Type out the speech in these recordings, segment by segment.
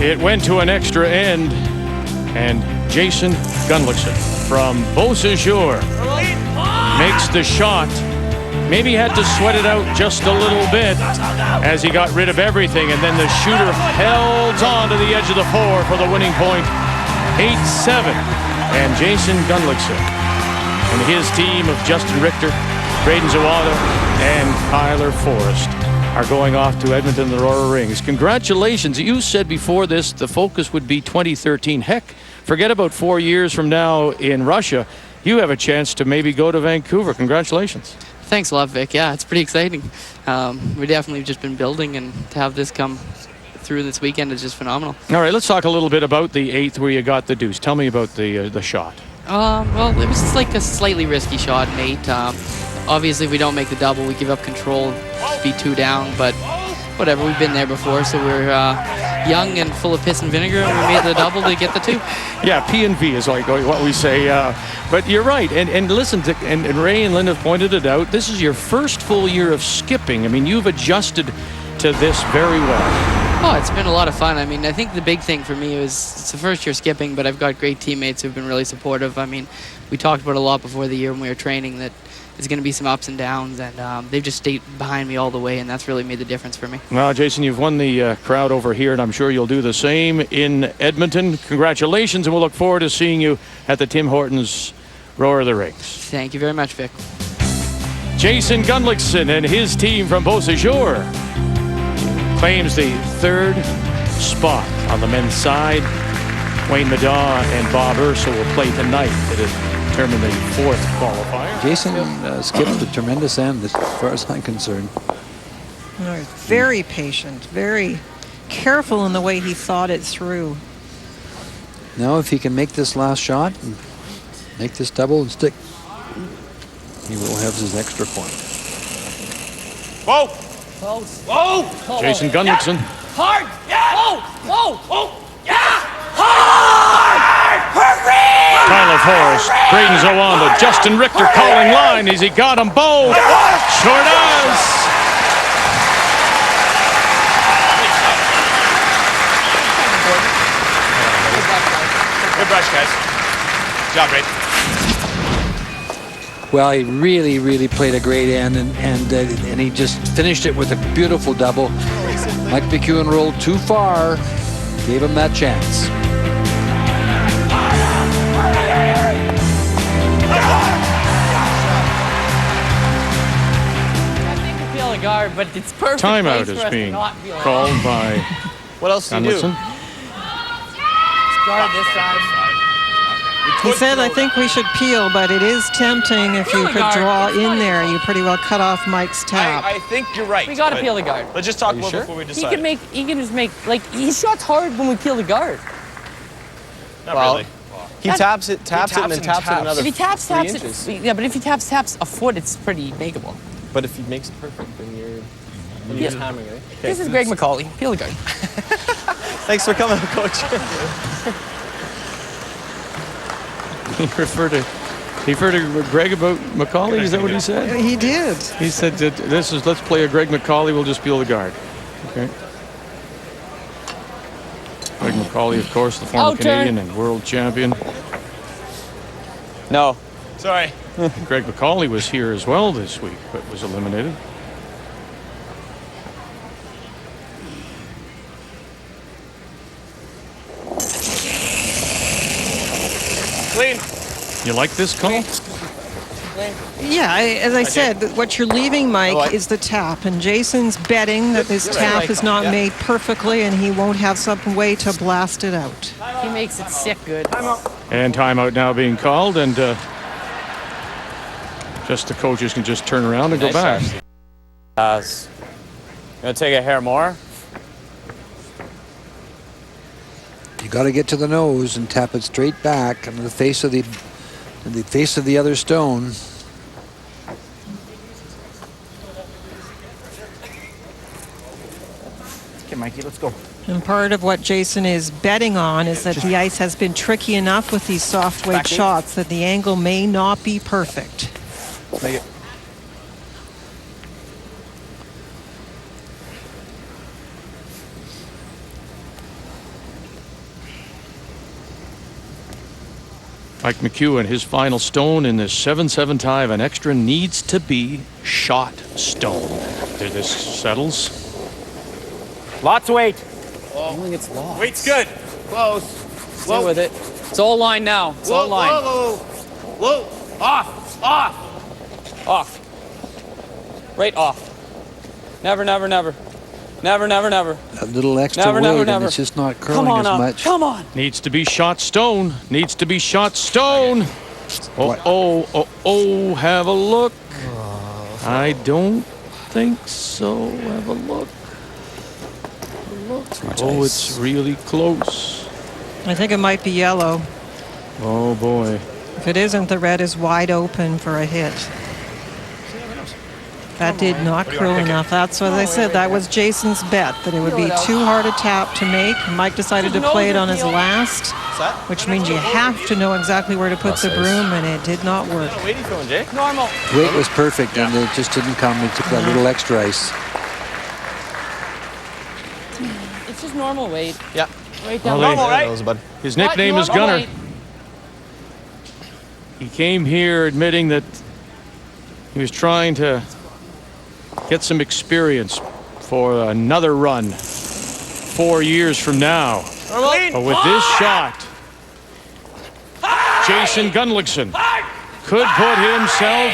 It went to an extra end, and Jason Gunnlaughson from Beausejour makes the shot. Maybe had to sweat it out just a little bit as he got rid of everything, and then the shooter held on to the edge of the floor for the winning point. 8-7, and Jason Gunnlaughson and his team of Justin Richter, Braden Zawada, and Kyler Forrest are going off to Edmonton the Aurora Rings. Congratulations. You said before this the focus would be 2013. Heck, forget about 4 years from now in Russia. You have a chance to maybe go to Vancouver. Congratulations. Thanks a lot, Vic. Yeah, it's pretty exciting. We definitely just been building, and to have this come through this weekend is just phenomenal. All right, let's talk a little bit about the 8th where you got the deuce. Tell me about the shot. Well, it was just like a slightly risky shot in 8. Obviously, if we don't make the double, we give up control, be 2 down, but whatever, we've been there before, so we're young and full of piss and vinegar, and we made the double to get the 2. Yeah, P&V is like what we say, but you're right, and listen, and Ray and Lynn have pointed it out, this is your first full year of skipping. I mean, you've adjusted to this very well. Oh, it's been a lot of fun. I mean, I think the big thing for me was it's the first year skipping, but I've got great teammates who've been really supportive. I mean, we talked about a lot before the year when we were training that there's going to be some ups and downs, and they've just stayed behind me all the way, and that's really made the difference for me. Well, Jason, you've won the crowd over here, and I'm sure you'll do the same in Edmonton. Congratulations, and we'll look forward to seeing you at the Tim Hortons Roar of the Rings. Thank you very much, Vic. Jason Gunnlaughson and his team from Beausejour claims the 3rd spot on the men's side. Wayne Madaw and Bob Ursel will play tonight to determine the 4th qualifier. Jason skipped a tremendous end as far as I'm concerned. Very patient, very careful in the way he thought it through. Now if he can make this last shot and make this double and stick, he will have his extra point. Whoa! Whoa! Whoa! Jason Gunnlaughson. Hard! Yeah! Whoa! Whoa! Whoa! Yeah! Hard! Hurry! Kyler Forrest, Braden Zawanda, Justin Richter calling line. Has he got them both? Sure does. Good brush, guys. Good job, Braden. Well, he really played a great end, and he just finished it with a beautiful double. Mike McEwen rolled too far, gave him that chance. I think we feel a guard, but it's perfect. Timeout is being called by What else do you do? Gunnlaughson. Guard this side. He said, I think we should peel, but it is tempting if you could draw in there. You pretty well cut off Mike's tap. I think you're right. We got to peel the guard. Let's just talk about it before we decide. He can just make, like, he shots hard when we peel the guard. Not really. He taps it, and then taps it another If he taps 3 inches. it, yeah, but if he taps a foot, it's pretty makeable. But if he makes it perfect, then you're just hammering it. Okay. This is Greg McCauley. Peel the guard. Thanks for coming, Coach. He referred to Greg about McCauley. Is that what he said? He did. He said that let's play a Greg McCauley. We'll just peel the guard. Okay. Greg McCauley, of course, the former Canadian and world champion. No. Sorry. Greg McCauley was here as well this week, but was eliminated. Clean. You like this call? Yeah, as I said, what you're leaving, Mike, is the tap. And Jason's betting that this tap is not made perfectly and he won't have some way to blast it out. He makes it sick good. And timeout now being called, and just the coaches can just turn around and go back. Gonna take a hair more. You got to get to the nose and tap it straight back into the face of the other stone. Okay, Mikey, let's go. And part of what Jason is betting on is that the ice has been tricky enough with these soft weight shots that the angle may not be perfect. Make it. Mike McEwen, his final stone in this 7-7 tie of an extra needs to be shot stone. After this settles. Lots of weight. I don't think it's lost. Weight's good. Close. Stay with it. It's all line now. It's all line. Whoa. Off. Off. Right off. Never. A little extra Never, weight, never, and never. it's just not curling Come on as up. much. Come on. Needs to be shot stone. Needs to be shot stone. Oh, have a look. I don't think so. Have a look. Oh, it's really close. I think it might be yellow. Oh, boy. If it isn't, the red is wide open for a hit. That did not curl enough. That's what I said. That was Jason's bet, that it would be too hard a tap to make. Mike decided to play it on his last, which means you have to know exactly where to put the broom, and it did not work. What weight are you throwing, Jay? Normal. Weight was perfect, and it just didn't come. It took that little extra ice. It's just normal weight. Yeah. Right down. Well, Normal, right? Those, bud. His nickname is Gunner. Weight. He came here admitting that he was trying to get some experience for another run 4 years from now. But with this shot, Jason Gunnlaughson could put himself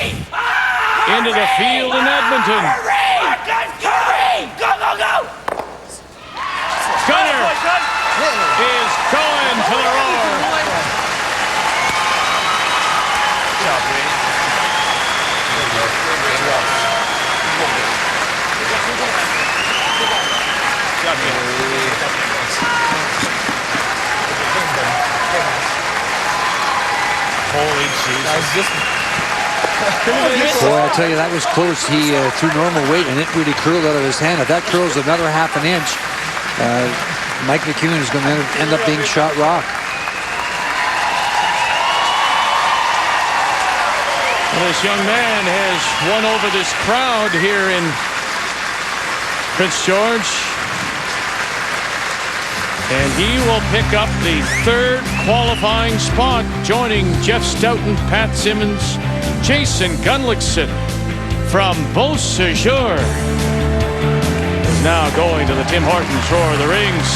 into the field in Edmonton. Gunner is going to the roar. Holy Jesus. Boy, I tell you, that was close. He threw normal weight, and it really curled out of his hand. If that curls another half an inch, Mike McEwen is going to end up being shot rock. Well, this young man has won over this crowd here in Prince George. And he will pick up the third qualifying spot, joining Jeff Stoughton, Pat Simmons, Jason Gunnlaughson from Beausejour. Is now going to the Tim Hortons Roar of the Rings.